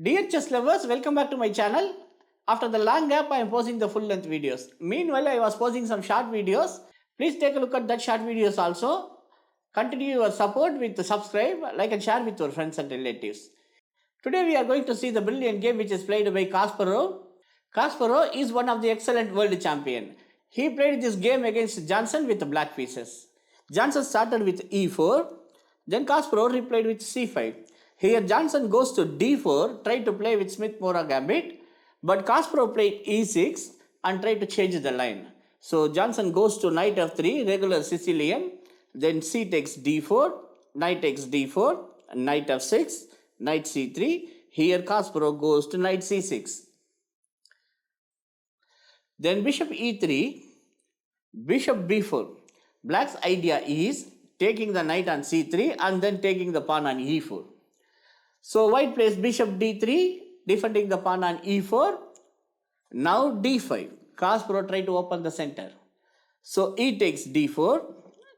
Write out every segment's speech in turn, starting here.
Dear chess lovers, welcome back to my channel. After the long gap, I am posting the full length videos. Meanwhile, I was posting some short videos. Please take a look at that short videos also. Continue your support with the subscribe, like and share with your friends and relatives. Today we are going to see the brilliant game which is played by Kasparov. Kasparov is one of the excellent world champion. He played this game against Jansson with black pieces. Jansson started with e4, then Kasparov replayed with c5. Here Jansson goes to d4, tried to play with Smith-Morra gambit, but Kasparov played e6 and tried to change the line. So Jansson goes to knight f3, regular Sicilian, then c takes d4, knight takes d4, knight f6, knight c3. Here Kasparov goes to knight c6. Then bishop e3, bishop b4. Black's idea is taking the knight on c3 and then taking the pawn on e4. So white plays bishop d3, defending the pawn on e4. Now d5. Kasparov tried to open the center. So e takes d4,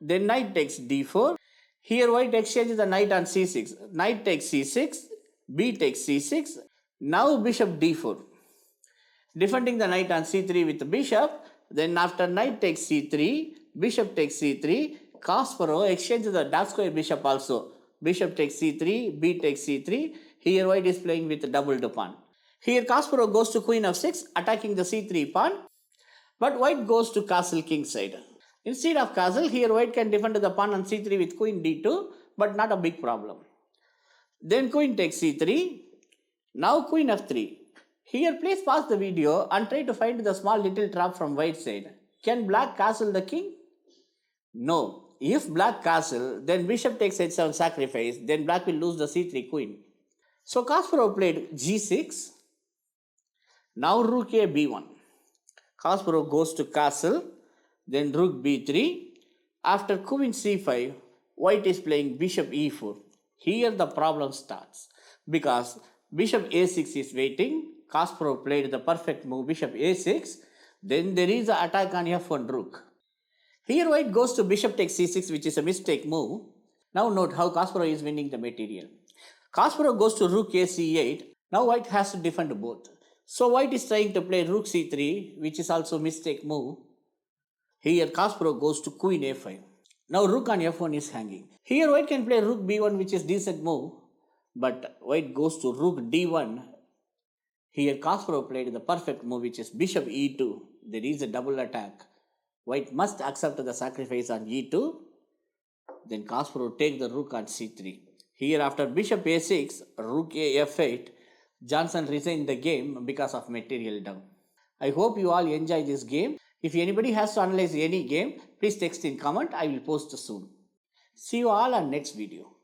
then knight takes d4. Here white exchanges the knight on c6. Knight takes c6, b takes c6. Now bishop d4. Defending the knight on c3 with the bishop. Then after knight takes c3, bishop takes c3. Kasparov exchanges the dark square bishop also. Bishop takes c3, b takes c3. Here white is playing with doubled pawn. Here Kasparov goes to queen f6, attacking the c3 pawn. But white goes to castle king side. Instead of castle, here white can defend the pawn on c3 with queen d2, but not a big problem. Then queen takes c3. Now queen f3. Here please pause the video and try to find the small little trap from white side. Can black castle the king? No. If black castle, then bishop takes h7 sacrifice, then black will lose the c3 queen. So Kasparov played g6. Now rook a b1. Kasparov goes to castle, then rook b3. After queen c5, white is playing bishop e4. Here the problem starts because bishop a6 is waiting. Kasparov played the perfect move bishop a6. Then there is an attack on f1 rook. Here white goes to bishop takes c6, which is a mistake move. Now note how Kasparov is winning the material. Kasparov goes to rook a c8. Now white has to defend both. So white is trying to play rook c3, which is also mistake move. Here Kasparov goes to queen a5. Now rook on f1 is hanging. Here white can play rook b1, which is decent move. But white goes to rook d1. Here Kasparov played the perfect move, which is bishop e2. There is a double attack. White must accept the sacrifice on e2. Then Kasparov take the rook on c3. Here after bishop a6, rook a f8, Jansson resigned the game because of material down. I hope you all enjoy this game. If anybody has to analyze any game, please text in comment. I will post soon. See you all on next video.